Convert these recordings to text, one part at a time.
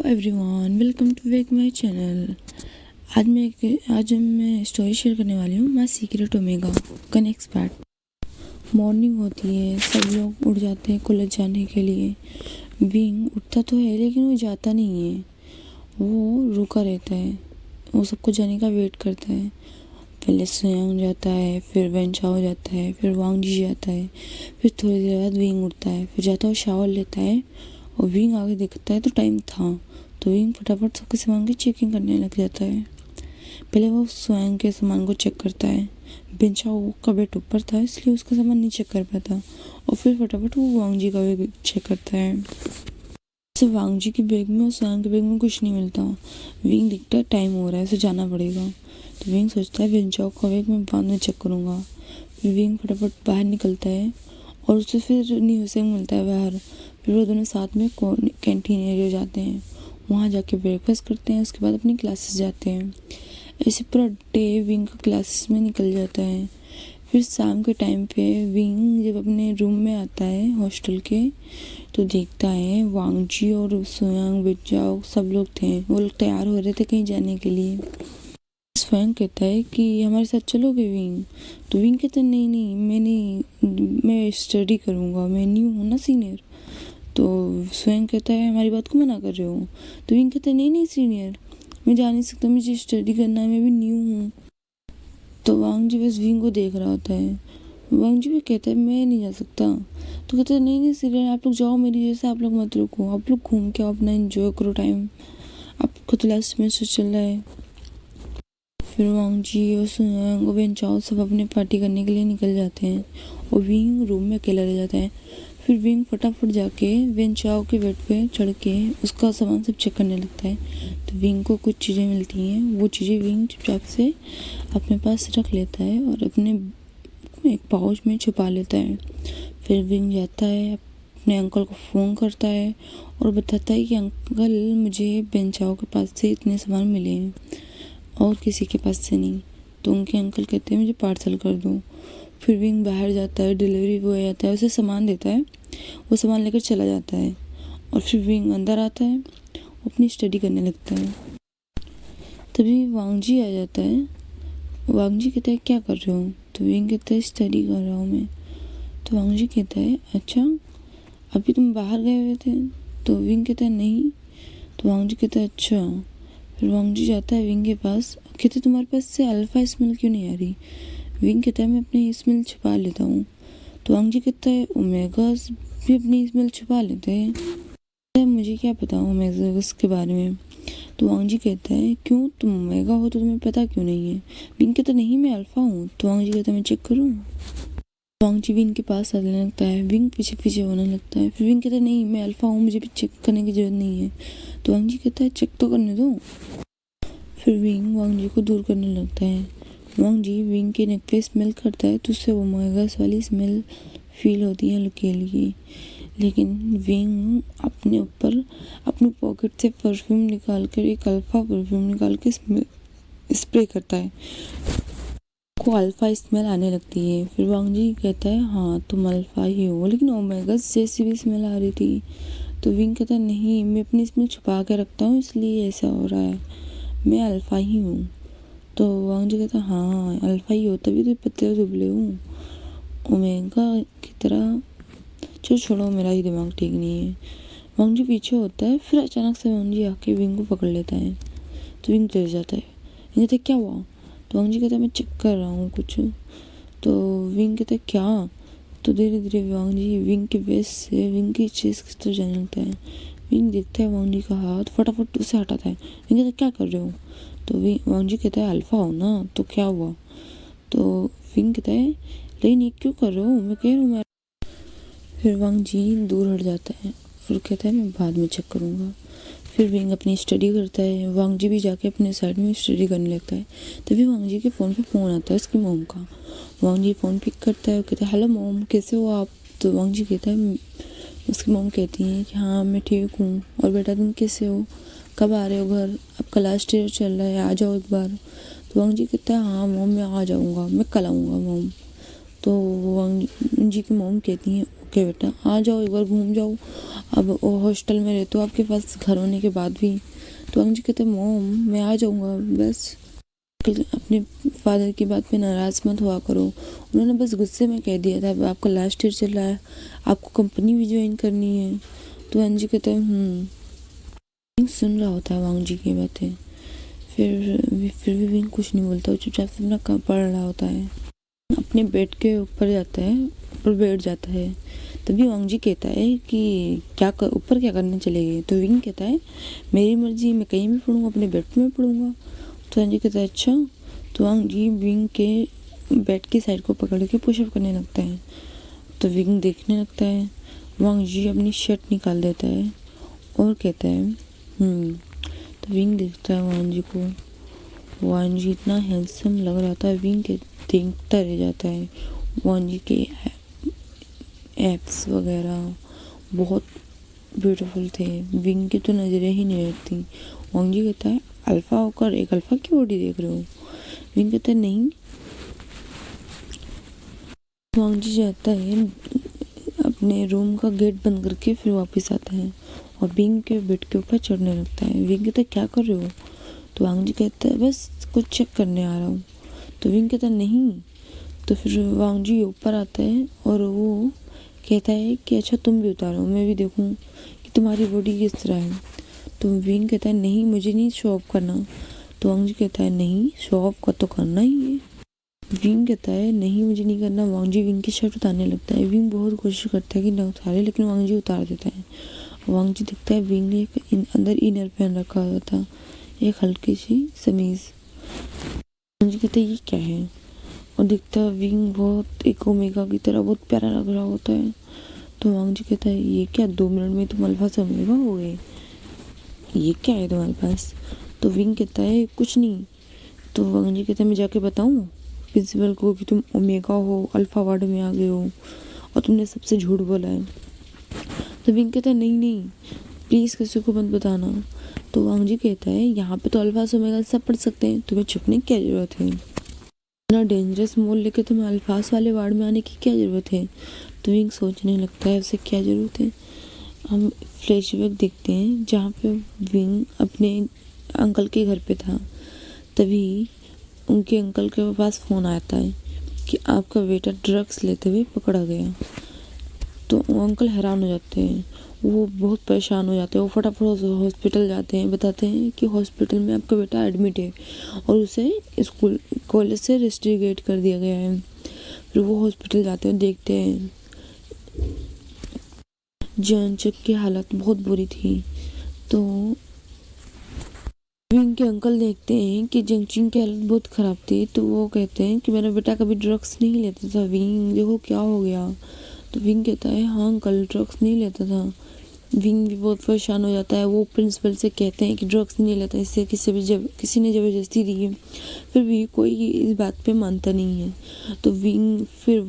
Everyone, welcome to wake my channel. आज मैं story share करने वाली हूँ my secret omega connects pat. Morning होती है, सब लोग उठ जाते हैं कॉलेज जाने के लिए। विंग उठता तो है लेकिन वो जाता नहीं है, वो रुका रहता है। वो सबको जाने का वेट करता है। पहले सोयांग जाता है, फिर वेनचाओ जाता है, फिर वांगजी जाता है, फिर थोड़ी देर बाद विंग उठता है, फिर जाता है शावर लेता है और विंग आगे देखता है तो टाइम था, तो विंग फटाफट सबके सामान की चेकिंग करने लग जाता है। पहले वो स्वयं के सामान को चेक करता है। बेंचाओ का बेड ऊपर था इसलिए उसका सामान नहीं चेक कर पाता, और फिर फटाफट वो वांगजी का भी चेक करता है। जैसे वांगजी की बैग में और स्वयं के बैग में कुछ नहीं मिलता। विंग दिखता है टाइम हो रहा है, उसे जाना पड़ेगा। तो विंग सोचता है बेंचाओ का बैग मैं बाद में चेक करूँगा। फिर विंग फटाफट बाहर निकलता है और उसे फिर न्यूसेंग मिलता है बाहर। फिर वो दोनों साथ में कैंटीन एरिया जाते हैं, वहाँ जाके ब्रेकफास्ट करते हैं। उसके बाद अपनी क्लासेस जाते हैं। ऐसे पूरा डे विंग का क्लासेस में निकल जाता है। फिर शाम के टाइम पे विंग जब अपने रूम में आता है हॉस्टल के, तो देखता है वांगजी और सोयांग बेंचाओ सब लोग थे। वो लोग तैयार हो रहे थे कहीं जाने के लिए। स्वयं कहता है कि हमारे साथ चलोगे विंग? तो विंग कहता है नहीं, मैं स्टडी करूँगा, मैं न्यू हूँ ना सीनियर। तो स्वयं कहता है हमारी बात को मना कर रहे हो? तो विंग कहता है नहीं सीनियर, मैं जा नहीं सकता, मुझे स्टडी करना है, मैं भी न्यू हूँ। तो वांगजी बस विंग को देख रहा होता है। वांगजी भी कहता है मैं नहीं जा सकता। तो कहता है नहीं सीनियर, आप लोग जाओ मेरी जैसे, आप लोग मत रुको, आप लोग घूम के अपना एंजॉय करो टाइम, आपको तो लास्ट सेमेस्टर चल रहा है। फिर वांगजी और सोयांग और बेंचाओ सब अपने पार्टी करने के लिए निकल जाते हैं और विंग रूम में अकेला रह जाता है। फिर विंग फटाफट जाके वेंचाओ के बेड पे चढ़ के उसका सामान सब चेक करने लगता है। तो विंग को कुछ चीज़ें मिलती हैं, वो चीज़ें विंग चुपचाप से अपने पास रख लेता है और अपने एक पाउच में छुपा लेता है। फिर विंग जाता है, अपने अंकल को फ़ोन करता है और बताता है कि अंकल मुझे वेंचाओ के पास से इतने सामान मिले हैं और किसी के पास से नहीं। तो उनके अंकल कहते हैं मुझे पार्सल कर दो। फिर विंग बाहर जाता है, डिलीवरी बॉय आता है, उसे सामान देता है, वो सामान लेकर चला जाता है। और फिर विंग अंदर आता है, अपनी स्टडी करने लगता है। तभी वांगजी आ जाता है। वांगजी कहता है क्या कर रहे हो? तो विंग कहता है स्टडी कर रहा हूँ मैं। तो वांगजी कहता है अच्छा, अभी तुम बाहर गए हुए थे? तो विंग कहता है नहीं। तो वांगजी कहता है अच्छा। फिर वांगजी जाता है विंग के पास, कहते तुम्हारे पास से अल्फा स्मेल क्यों नहीं आ रही? विंग कहता है मैं अपनी स्मेल छुपा लेता हूँ। तो वांगजी कहता है ओमेगास भी अपनी स्मेल छुपा लेते हैं? मुझे क्या पता ओमेगास के बारे में। तो वांगजी कहता है क्यों, तुम ओमेगा हो तो तुम्हें पता क्यों नहीं है? विंग कहता नहीं मैं अल्फा हूँ। तो वांगजी कहता है मैं चेक करूँ? वांगजी विंग के पास आने लगता है, विंग पीछे पीछे होने लगता है। फिर विंग कहता है नहीं मैं अल्फा हूँ, मुझे भी चेक करने की जरूरत नहीं है। तो वांगजी कहता है चेक तो करने दो। फिर विंग वांगजी को दूर करने लगता है। वांगजी विंग के नेक पे स्मेल करता है तो उससे ओमेगास वाली स्मेल फील होती है हल्की हल्की। लेकिन विंग अपने ऊपर अपने पॉकेट से परफ्यूम निकाल कर, एक अल्फा परफ्यूम निकाल के स्प्रे करता है, को अल्फा स्मेल आने लगती है। फिर वांगजी कहता है हाँ तुम अल्फा ही हो, लेकिन ओमेगास जैसी भी स्मेल आ रही थी। तो विंग कहता है नहीं मैं अपनी स्मेल छुपा के रखता हूँ इसलिए ऐसा हो रहा है, मैं अल्फा ही हूँ। तो वांगजी कहता है हाँ अल्फा ही हो, तभी तो पतले दुबले हूँ ओमेगा की तरह। चलो छोड़ो, मेरा ही दिमाग ठीक नहीं है। वांगजी पीछे होता है, फिर अचानक से वांगजी आके विंग को पकड़ लेता है। तो विंग डर जाता है, विंग कहता है क्या हुआ? तो वांगजी कहता है मैं चेक कर रहा हूँ कुछ। तो विंग कहता है क्या? तो धीरे धीरे वांगजी विंग के बेस से विंग की चेस्ट की तरफ जाने लगता है। विंग देखता है वांगजी का हाथ, फटाफट उसे हटाता है। विंग कहता है क्या कर रहे हो? तो वांगजी कहता है अल्फा हो ना, तो क्या हुआ? तो विंग कहता है लेकिन ये क्यों कर रहे हो, मैं कह रहा हूँ मैं। फिर वांगजी दूर हट जाता है और कहता है मैं बाद में चेक करूँगा। फिर विंग अपनी स्टडी करता है, वांगजी भी जाके अपने साइड में स्टडी करने लगता है। तभी वांगजी के फ़ोन पे फ़ोन आता है उसकी मोम का। वांगजी फ़ोन पिक करता है और कहता है हेलो मोम, कैसे हो आप? तो वांगजी कहता है, उसकी मोम कहती है कि हाँ मैं ठीक हूँ, और बेटा तुम कैसे हो, कब आ रहे हो घर, आपका लास्ट ईयर चल रहा है, आ जाओ एक बार। तो वांगजी कहता है हाँ मोम मैं आ जाऊँगा, मैं कल आऊँगा मोम। तो वांग जी की मॉम कहती हैं ओके बेटा आ जाओ एक बार घूम जाओ, अब हॉस्टल में रहते हो आपके पास घर होने के बाद भी। तो वांग जी कहते हैं मॉम मैं आ जाऊँगा, बस अपने फादर की बात पे नाराज़ मत हुआ करो, उन्होंने बस गुस्से में कह दिया था अब आपका लास्ट ईयर चल रहा है, आपको कंपनी भी ज्वाइन करनी है। तो वांग जी कहते हैं सुन रहा होता है वांग जी की बातें, फिर भी विंग कुछ नहीं बोलता, वो चुपचाप से अपना काम पढ़ रहा होता है। अपने बेड के ऊपर जाता है, ऊपर बैठ जाता है। तभी वांग जी कहता है कि ऊपर क्या करने चले गए। तो विंग कहता है मेरी मर्जी, मैं कहीं भी पढ़ूँगा, अपने बेड में पढ़ूँगा। तो वांग जी कहता है अच्छा। तो वांग जी विंग के बेड की साइड को पकड़ के पुशअप करने लगता है। तो विंग देखने लगता है, वांग जी अपनी शर्ट निकाल देता है और कहता है तो विंग देखता है वांग जी को, वांग जी इतना हैंडसम लग रहा था, विंग के देखता रह जाता है। वांग जी के एब्स वगैरह बहुत ब्यूटीफुल थे, विंग की तो नज़रें ही नहीं हटती। वांग जी कहता है अल्फ़ा होकर एक अल्फ़ा की बॉडी देख रहे हो। विंग कहता है नहीं। वांग जी जाता है अपने रूम का गेट बंद करके, फिर वापस आता है और विंग के बेड के ऊपर चढ़ने लगता है। विंग कहता है क्या कर रहे हो। तो वांग जी कहता है बस कुछ चेक करने आ रहा हूँ। तो विंग कहता है नहीं। तो फिर वांग जी ऊपर आता है और वो कहता है कि अच्छा तुम भी उतारो, मैं भी देखूँ कि तुम्हारी बॉडी किस तरह है। तो विंग कहता है नहीं मुझे नहीं शो ऑफ करना। तो वांग जी कहता है नहीं शो ऑफ का तो करना ही है। विंग कहता है नहीं मुझे नहीं करना। वांग जी विंग की शर्ट उतारने लगता है। विंग बहुत कोशिश करता है कि ना उतारे, लेकिन वांग जी उतार देता है। वांग जी दिखता है विंग ने अंदर इनर पहन रखा हुआ था, एक हल्की सी समीज। वांग जी कहते हैं ये क्या है, और दिखता है विंग बहुत एक ओमेगा की तरह बहुत प्यारा लग रहा होता है। तो वांग जी कहता है ये क्या 2 मिनट में तुम अल्फा से ओमेगा हो गए, ये क्या है तुम्हारे पास। तो विंग कहता है कुछ नहीं। तो वांग जी कहता है मैं जाके बताऊँ प्रिंसिपल को कि तुम ओमेगा हो, अल्फा वार्ड में आ गए हो और तुमने सबसे झूठ बोला है। तो विंग कहता है नहीं नहीं प्लीज़ किसी को मत बताना। तो वांग जी कहता है यहाँ पे तो अल्फा से ओमेगा सब पढ़ सकते हैं, तुम्हें छुपने की क्या ज़रूरत है, इतना डेंजरस मोल लेके तुम्हें अल्फास वाले वार्ड में आने की क्या ज़रूरत है। तो विंग सोचने लगता है उसे क्या ज़रूरत है। हम फ्लैशबैक देखते हैं जहाँ पे विंग अपने अंकल के घर पे था। तभी उनके अंकल के पास फ़ोन आता है कि आपका बेटा ड्रग्स लेते हुए पकड़ा गया। तो वो अंकल हैरान हो जाते हैं, वो बहुत परेशान हो जाते हैं। वो फटाफट हॉस्पिटल जाते हैं, बताते हैं कि हॉस्पिटल में आपका बेटा एडमिट है और उसे स्कूल कॉलेज से रेस्ट्रिगेट कर दिया गया है। फिर वो हॉस्पिटल जाते हैं, देखते हैं जंचक की हालत बहुत बुरी थी। तो विंग के अंकल देखते हैं कि जंगचिंग की हालत बहुत ख़राब थी। तो वो कहते हैं कि मेरा बेटा कभी ड्रग्स नहीं लेता था, विंग देखो क्या हो गया। तो विंग कहता है हाँ अंकल ड्रग्स नहीं लेता था। विंग भी बहुत परेशान हो जाता है। वो प्रिंसिपल से कहते हैं कि ड्रग्स नहीं लेता, इससे किसी ने ज़बरदस्ती दी है। फिर भी कोई इस बात पे मानता नहीं है। तो विंग फिर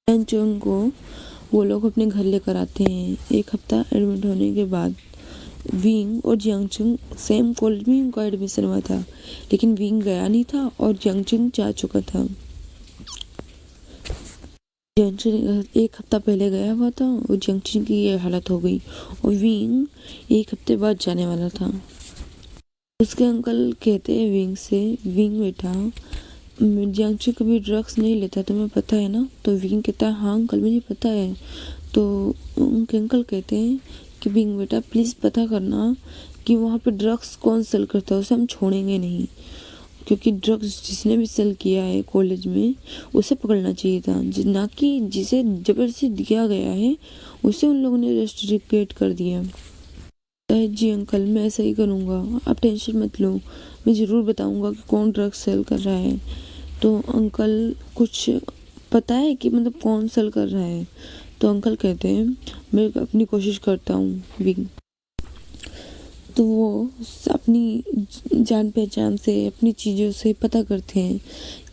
जंगचिंग को वो लोग अपने घर लेकर आते हैं। एक हफ्ता एडमिट होने के बाद विंग और जियांगचंग सेम कॉलेज में उनका एडमिशन हुआ था, लेकिन विंग गया नहीं था और जियांगचंग जा चुका था। जियांगचंग एक हफ्ता पहले गया हुआ था और जियांगचंग की ये हालत हो गई और विंग एक हफ्ते बाद जाने वाला था। उसके अंकल कहते हैं विंग से विंग बेटा जियांगचंग कभी ड्रग्स नहीं लेता, तुम्हें पता है ना। तो विंग कहता है हाँ अंकल मुझे पता है। तो उनके अंकल कहते हैं कि विंग बेटा प्लीज़ पता करना कि वहाँ पे ड्रग्स कौन सेल करता है, उसे हम छोड़ेंगे नहीं, क्योंकि ड्रग्स जिसने भी सेल किया है कॉलेज में उसे पकड़ना चाहिए था, ना कि जिसे ज़बरदस्ती दिया गया है उसे उन लोगों ने रेस्ट्रिकेट कर दिया। जी अंकल मैं ऐसा ही करूँगा, आप टेंशन मत लो, मैं ज़रूर बताऊँगा कि कौन ड्रग्स सेल कर रहा है। तो अंकल कुछ पता है कि मतलब कौन सेल कर रहा है। तो अंकल कहते हैं मैं अपनी कोशिश करता हूँ विंग। तो वो अपनी जान पहचान से अपनी चीज़ों से पता करते हैं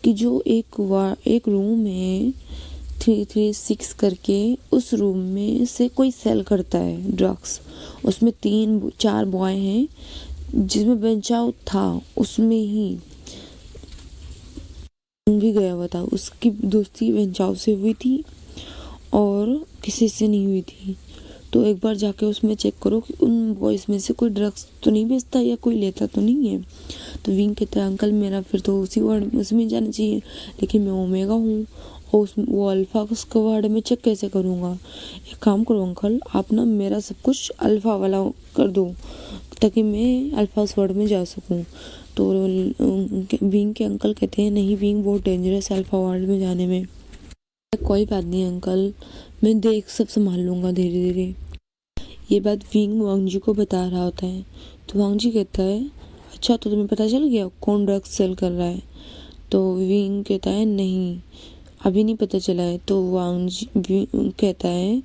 कि जो एक रूम है 336 करके, उस रूम में से कोई सेल करता है ड्रग्स। उसमें 3-4 बॉय हैं, जिसमें बेंचाओ था उसमें ही भी गया हुआ था, उसकी दोस्ती वेंचाओ से हुई थी और किसी से नहीं हुई थी। तो एक बार जाके उसमें चेक करो कि उन बॉयज़ में से कोई ड्रग्स तो नहीं बेचता या कोई लेता तो नहीं है। तो विंग कहता है अंकल मेरा फिर तो उसी वार्ड उसमें जाना चाहिए, लेकिन मैं ओमेगा हूँ और वो अल्फ़ा उसके वार्ड में चेक कैसे करूँगा। एक काम करो अंकल, आप ना मेरा सब कुछ अल्फ़ा वाला कर दो ताकि मैं अल्फ़ा उस वार्ड में जा सकूँ। तो विंग के अंकल कहते हैं नहीं विंग बहुत डेंजरस है अल्फ़ा वार्ड में जाने में। कोई बात नहीं अंकल, मैं देख सब संभाल लूँगा धीरे धीरे। ये बात विंग वांगजी को बता रहा होता है। तो वांगजी कहता है अच्छा तो तुम्हें पता चल गया कौन ड्रग्स सेल कर रहा है। तो विंग कहता है नहीं अभी नहीं पता चला है। तो वांगजी कहता है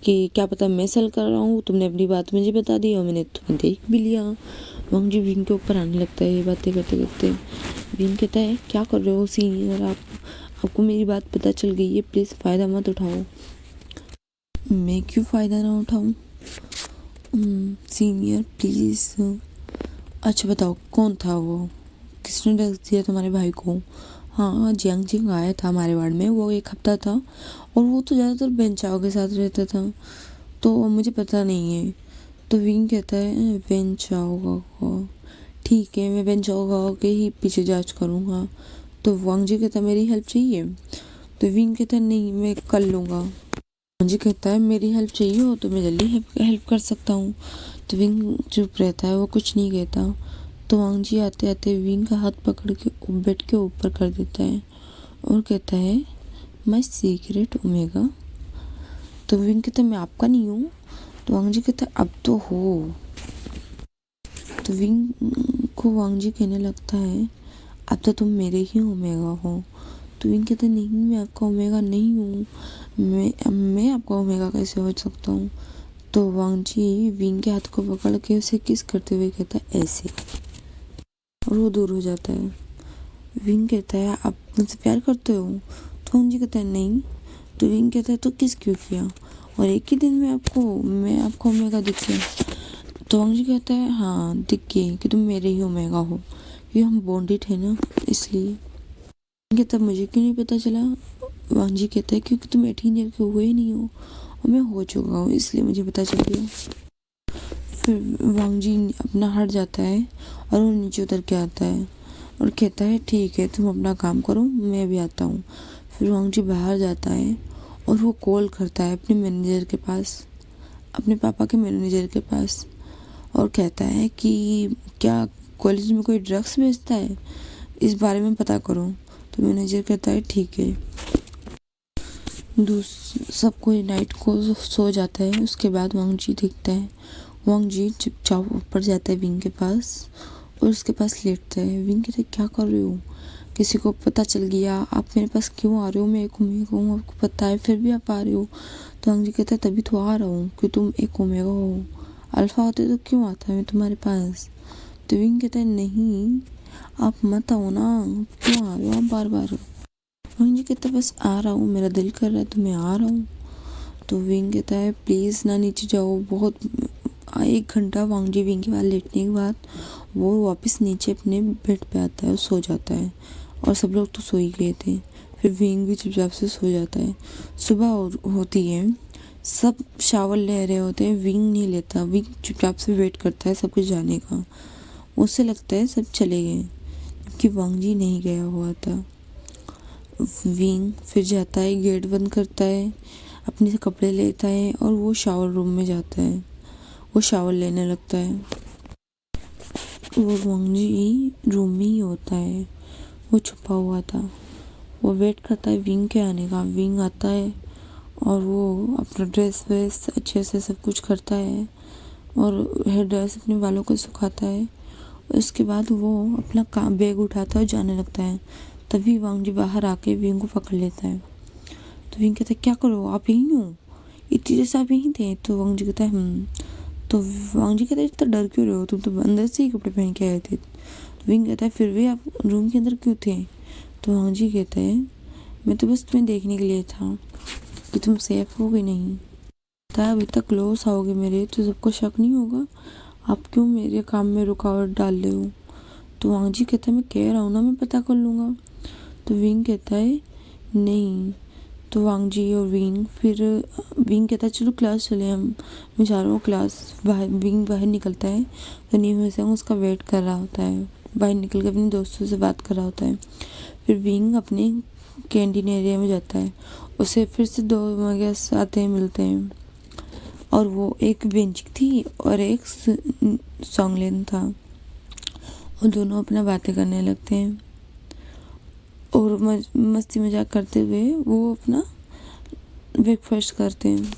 कि क्या पता मैं सेल कर रहा हूँ, तुमने अपनी बात मुझे बता दी और मैंने तुम्हें देख भी लिया। वांगजी विंग के ऊपर आने लगता है ये बातें करते करते। विंग कहता है क्या कर रहे हो सीनियर, आपको मेरी बात पता चल गई है, प्लीज़ फ़ायदा मत उठाओ। मैं क्यों फ़ायदा ना उठाऊँ सीनियर प्लीज़। अच्छा बताओ कौन था वो, किसने ड्रग्स दिया तुम्हारे भाई को। हाँ जियांग जिंग आया था हमारे वार्ड में, वो एक हफ्ता था और वो तो ज़्यादातर बेंचाओ के साथ रहता था, तो मुझे पता नहीं है। तो विंग कहता है बेंचाओ का, ठीक है मैं बेंचाओ के ही पीछे जांच करूँगा। तो वांगजी कहता है मेरी हेल्प चाहिए। तो विंग कहता है नहीं मैं कर लूँगा। वांगजी कहता है मेरी हेल्प चाहिए हो तो मैं जल्दी हेल्प कर सकता हूँ। तो विंग चुप रहता है, वो कुछ नहीं कहता। तो वांगजी आते आते विंग का हाथ पकड़ के बेड के ऊपर कर देता है और कहता है माय सीक्रेट ओमेगा। तो विंग कहता है मैं आपका नहीं हूँ। तो वांगजी कहता है अब तो हो। तो विंग को वांगजी कहने लगता है अब तो तुम मेरे ही ओमेगा हो। तो विंग कहता है नहीं मैं आपका ओमेगा नहीं हूँ, मैं आपका ओमेगा कैसे हो सकता हूँ। तो वांगजी विंग के हाथ को पकड़ के उसे किस करते हुए कहता है ऐसे, और वो दूर हो जाता है। विंग कहता है आप मुझसे प्यार करते हो। तो वांगजी कहता है नहीं। तो विंग कहता है तो किस क्यों किया, और एक ही दिन में मैं आपका ओमेगा दिख गया। तो वांगजी कहता है हाँ दिख गई कि तुम मेरे ही ओमेगा हो, ये हम बॉन्डेड है ना इसलिए। कहता मुझे क्यों नहीं पता चला। वांगजी कहता है क्योंकि तुम 18 ईयर के हुए ही नहीं हो और मैं हो चुका हूँ इसलिए मुझे पता चल गया। फिर वांगजी अपना हट जाता है और वो नीचे उतर के आता है और कहता है ठीक है तुम अपना काम करो मैं भी आता हूँ। फिर वांगजी बाहर जाता है और वो कॉल करता है अपने मैनेजर के पास, अपने पापा के मैनेजर के पास, और कहता है कि क्या कॉलेज में कोई ड्रग्स बेचता है, इस बारे में पता करो। तो मैनेजर कहता है ठीक है। सब कोई नाइट को सो जाता है। उसके बाद वांगजी दिखता है। वांगजी चुपचाप ऊपर जाता है विंग के पास और उसके पास लेटता है। विंग कहता है क्या कर रहे हो, किसी को पता चल गया, आप मेरे पास क्यों आ रहे हो, मैं एक ओमेगा हूँ आपको पता है फिर भी आप आ रहे हो। तो वांगजी कहता है तभी तो आ रहा हूँ कि तुम एक ओमेगा हो, अल्फा होते तो क्यों आता मैं तुम्हारे पास। तो विंग कहता है नहीं आप मत आओ ना, क्यों आ रहे हो आप बार बार। वांगजी कहता है बस आ रहा हूँ मेरा दिल कर रहा है तो मैं आ रहा हूँ। तो विंग कहता है प्लीज़ ना नीचे जाओ। बहुत 1 घंटा वांगजी विंग के बाद लेटने के बाद वो वापस नीचे अपने बेड पे आता है और सो जाता है, और सब लोग तो सो ही गए थे। फिर विंग भी चुपचाप से सो जाता है। सुबह होती है, सब शावर ले रहे होते हैं, विंग नहीं लेता। विंग चुपचाप से वेट करता है सब कुछ जाने का। उसे लगता है सब चले गए जबकि वांगजी नहीं गया हुआ था। विंग फिर जाता है, गेट बंद करता है, अपने से कपड़े लेता है और वो शावर रूम में जाता है। वो शावर लेने लगता है। वो वांगजी रूम में ही होता है, वो छुपा हुआ था। वो वेट करता है विंग के आने का। विंग आता है और वो अपना ड्रेस व्रेस अच्छे से सब कुछ करता है और हेयर ड्रेस अपने बालों को सुखाता है। उसके बाद वो अपना काम बैग उठाता है और जाने लगता है। तभी वांगजी बाहर आके विंग को पकड़ लेता है। तो विंग कहता है क्या करो आप यहीं हो, इतनी देर से आप यहीं थे। तो वांगजी कहता है तो वांगजी कहता है इतना डर क्यों रहे हो, तुम तो अंदर से ही कपड़े पहन के आए थे। तो विंग कहता है फिर भी आप रूम के अंदर क्यों थे। तो वांगजी कहता है मैं तो बस तुम्हें देखने के लिए था कि तुम सेफ हो कि नहीं। कहता है अभी तक क्लोज आओगे मेरे तो सबको शक नहीं होगा, आप क्यों मेरे काम में रुकावट डाल रहे हो। तो वांगजी कहता है मैं कह रहा हूँ ना मैं पता कर लूँगा। तो विंग कहता है नहीं। तो वांग जी और विंग फिर विंग कहता है चलो क्लास चले हम, मैं जा रहा हूँ क्लास। बाहर विंग बाहर निकलता है तो न्यू सेंग उसका वेट कर रहा होता है, बाहर निकल के अपने दोस्तों से बात कर रहा होता है। फिर विंग अपने कैंटीन एरिया में जाता है, उसे फिर से दो मगेस आते हैं, मिलते हैं, और वो एक वेंचिक थी और एक सॉन्गलेन था। और दोनों अपना बातें करने लगते हैं और मस्ती मजाक करते हुए वो अपना ब्रेकफास्ट करते हैं।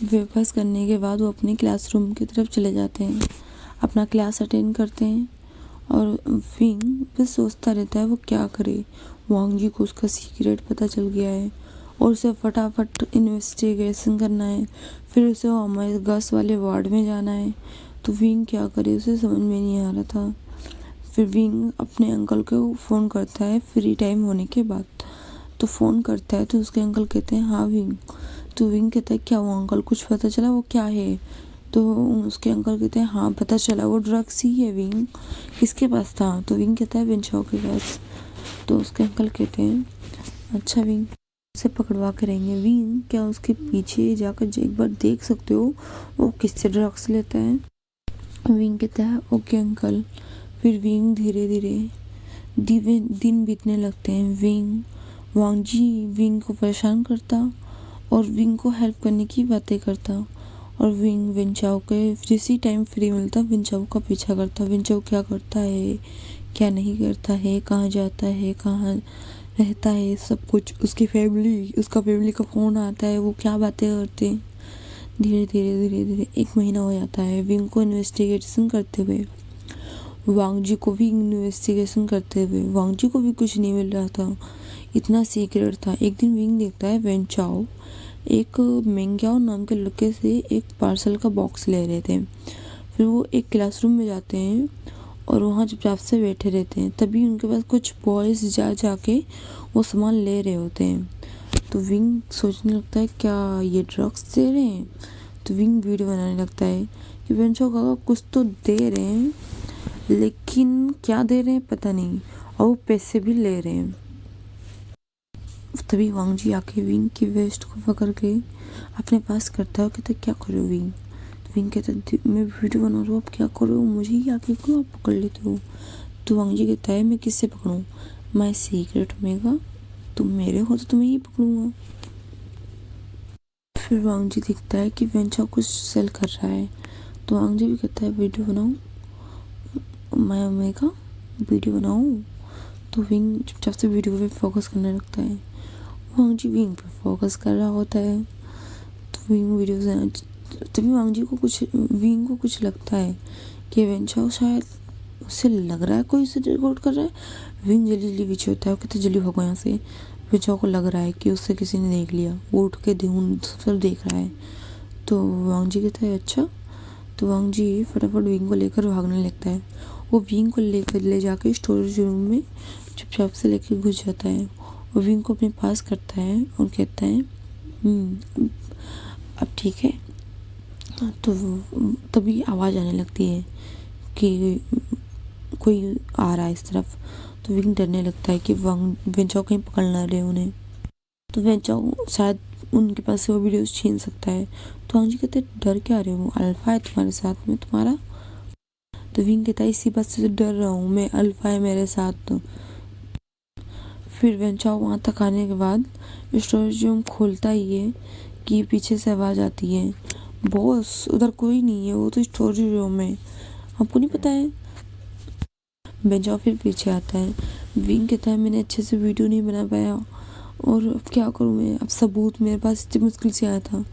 ब्रेकफास्ट करने के बाद वो अपने क्लासरूम की तरफ चले जाते हैं, अपना क्लास अटेंड करते हैं। और विंग बस सोचता रहता है वो क्या करे। वांग जी को उसका सीक्रेट पता चल गया है और उसे फटाफट इन्वेस्टिगेशन करना है, फिर उसे हमारे गस वाले वार्ड में जाना है। तो विंग क्या करे उसे समझ में नहीं आ रहा था। फिर विंग अपने अंकल को फ़ोन करता है फ्री टाइम होने के बाद। तो फ़ोन करता है तो उसके अंकल कहते हैं हाँ विंग। तो विंग कहता है क्या हुआ अंकल, कुछ पता चला वो क्या है? तो उसके अंकल कहते हैं हाँ पता चला, वो ड्रग्स ही है विंग। किसके पास था? तो विंग कहता है विंचाओ के पास। तो उसके अंकल कहते हैं अच्छा विंग, उसे पकड़वा के रहेंगे। विंग क्या उसके पीछे जाकर एक बार देख सकते हो वो किससे ड्रग्स लेता है? विंग कहता है ओके अंकल। फिर विंग धीरे धीरे दिन बीतने लगते हैं। वांग जी विंग को परेशान करता और विंग को हेल्प करने की बातें करता, और विंग विंचाओ के जिस टाइम फ्री मिलता विंचाओ का पीछा करता। विंचाओ क्या करता है क्या नहीं करता है, कहाँ जाता है कहाँ रहता है, सब कुछ। उसका फैमिली का फ़ोन आता है, वो क्या बातें करते हैं। धीरे धीरे 1 महीना हो जाता है विंग को इन्वेस्टिगेशन करते हुए। वांग जी को भी इन्वेस्टिगेशन करते हुए वांग जी को भी कुछ नहीं मिल रहा था, इतना सीक्रेट था। एक दिन विंग देखता है वेंचाओ एक मेंग्याओ नाम के लड़के से एक पार्सल का बॉक्स ले रहे थे। फिर वो एक क्लासरूम में जाते हैं और वहाँ चुपचाप से बैठे रहते हैं। तभी उनके पास कुछ बॉयज़ जाके वो सामान ले रहे होते हैं। तो विंग सोचने लगता है क्या ये ड्रग्स दे रहे हैं? तो विंग वीडियो बनाने लगता है कि वेंचाओ काका कुछ तो दे रहे हैं, लेकिन क्या दे रहे हैं पता नहीं, और वो पैसे भी ले रहे हैं। तभी वांग जी आके विंग की वेस्ट को पकड़ के अपने पास करता है और कहता है क्या करो विंग? तो विंग कहता है मैं वीडियो बना रहा हूँ, आप क्या करो, मुझे ही आके क्यों आप पकड़ लेते हो? तो वांग जी कहता है मैं किससे पकड़ूँ, मैं सीक्रेट ओमेगा, तुम मेरे हो तो तुम्हें ही पकड़ूंगा। फिर वांग जी दिखता है कि वेंचाओ कुछ सेल कर रहा है। तो वांग जी भी कहता है वीडियो बनाऊँ, मैं ओमेगा वीडियो बनाऊँ। तो विंग चुपचाप से वीडियो पे फोकस करने लगता है। वांग जी विंग पे फोकस कर रहा होता है। तो विंग वीडियो से तभी विंग को कुछ लगता है कि वेंचाओ शायद उससे लग रहा है कोई उसे रिकॉर्ड कर रहा है। विंग जल्दी पीछे होता है, वो कहते जल्दी भागो यहाँ से। वेंचाओ को लग रहा है कि उससे किसी ने देख लिया, वो उठ के सब देख रहा है। तो वांग जी कहता है अच्छा। तो वांग जी फटाफट विंग को लेकर भागने लगता है। वो विंग को ले जाके स्टोरेज रूम में चुपचाप से लेके घुस जाता है और विंग को अपने पास करता है और कहता है अब ठीक है। तो तभी आवाज़ आने लगती है कि कोई आ रहा है इस तरफ। तो विंग डरने लगता है कि वेंचाओ कहीं पकड़ ना रहे उन्हें। तो वेंचाओ शायद उनके पास से वो वीडियोस छीन सकता है। तो वांग जी कहते डर क्या रहे हो, अल्फा है तुम्हारे साथ में तुम्हारा। तो विंग कहता है इसी बात से डर रहा हूँ मैं, अल्फा है मेरे साथ। तो फिर वेंचाओ वहाँ तक आने के बाद स्टोरेज रूम खोलता ही है कि पीछे से आवाज़ आती है बॉस उधर कोई नहीं है, वो तो स्टोरेज रूम है, आपको नहीं पता है। वेंचाओ फिर पीछे आता है। विंग कहता है मैंने अच्छे से वीडियो नहीं बना पाया और अब क्या करूँ मैं, अब सबूत मेरे पास इतनी मुश्किल से आया था।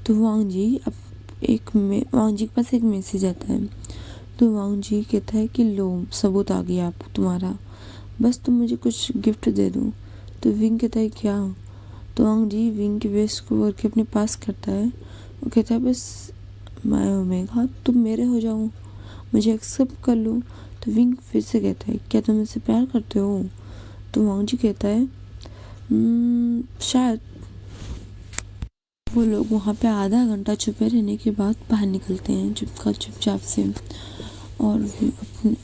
तो वांग जी के पास एक मैसेज आता है। तो वांग जी कहता है कि लो सबूत आ गया आप तुम्हारा, बस तुम मुझे कुछ गिफ्ट दे दो। तो विंग कहता है क्या? तो वांग जी विंग की वेस्ट को करके अपने पास करता है। वो कहता है बस मैं ओमेगा तुम मेरे हो जाओ, मुझे एक्सेप्ट कर लो। तो विंग फिर से कहता है क्या तुम मुझसे प्यार करते हो? तो वांग जी कहता है शायद। वो लोग वहाँ पे आधा घंटा छुपे रहने के बाद बाहर निकलते हैं चुपचाप से और अपने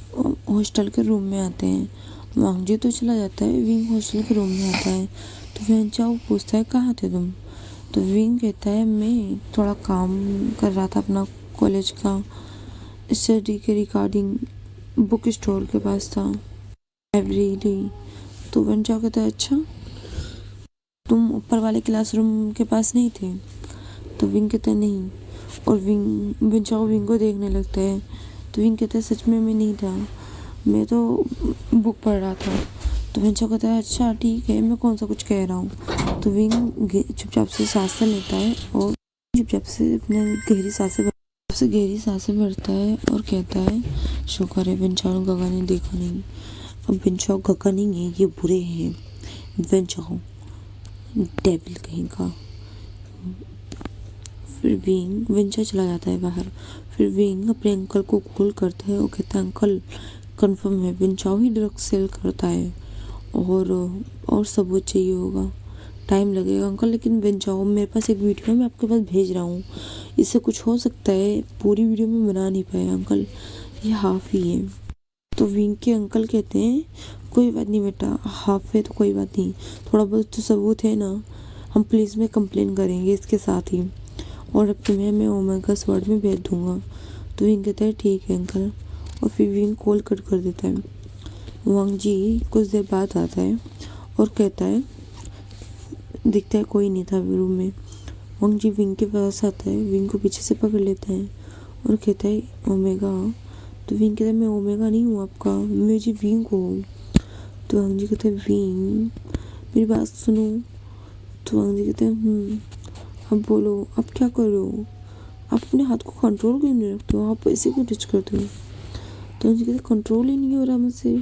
हॉस्टल के रूम में आते हैं। वांग जी तो चला जाता है। विंग हॉस्टल के रूम में आता है तो वेन चाओ पूछता है कहाँ थे तुम। तो विंग कहता है मैं थोड़ा काम कर रहा था अपना कॉलेज का, स्टडी के रिगार्डिंग, बुक स्टोर के पास था, लाइब्रेरी। तो वेन चाओ कहता है अच्छा तुम ऊपर वाले क्लासरूम के पास नहीं थे। तो विंग कहता है नहीं। और वेन चाओ विंग को देखने लगता है। तो विंग कहता है सच में मैं नहीं था, मैं तो बुक पढ़ रहा था। तो वेन चाओ कहता है अच्छा ठीक है, मैं कौन सा कुछ कह रहा हूँ। तो विंग चुपचाप से सांसें लेता है और चुपचाप से अपने गहरी सांसें भरता है और कहता है शुक्र है वेन चाओ गगा ने देखा नहीं। अब वेन चाओ गगा नहीं है, ये बुरे हैं। वेन चाओ डेविल कहीं का। फिर विंग वेंचा चला जाता है बाहर। फिर विंग अपने अंकल को कॉल करता है और कहता है अंकल कंफर्म है वेंचाओ ही ड्रग सेल करता है और सबूत चाहिए होगा, टाइम लगेगा अंकल, लेकिन वेंचाओ मेरे पास एक वीडियो मैं आपके पास भेज रहा हूँ, इससे कुछ हो सकता है, पूरी वीडियो में बना नहीं पाया अंकल, ये हाफ ही है। तो विंग के अंकल कहते हैं कोई बात नहीं बेटा, हाफ है तो कोई बात नहीं, थोड़ा बहुत तो सबूत है ना, हम पुलिस में कंप्लेन करेंगे इसके साथ ही, और अब तुम्हें मैं ओमेगा स्क्वाड में भेज दूंगा। तो विंग कहता है ठीक है अंकल, और फिर विंग कॉल कट कर देता है। वांग जी कुछ देर बाद आता है और कहता है दिखता है कोई नहीं था रूम में। वांग जी विंग के पास आता है, विंग को पीछे से पकड़ लेता है और कहता है ओमेगा। तो विंग कहता है मैं ओमेगा नहीं हूँ आपका, मैं जी विंग हूँ। तो वांग जी कहता है विंग मेरी बात सुनो। तो वांग जी कहते हैं अब बोलो आप क्या कर रहे हो, आप अपने हाथ को कंट्रोल क्यों नहीं रखते हो, आप ऐसे क्यों टच करते हो। तो वांग जी कहते कंट्रोल ही नहीं हो रहा मुझसे।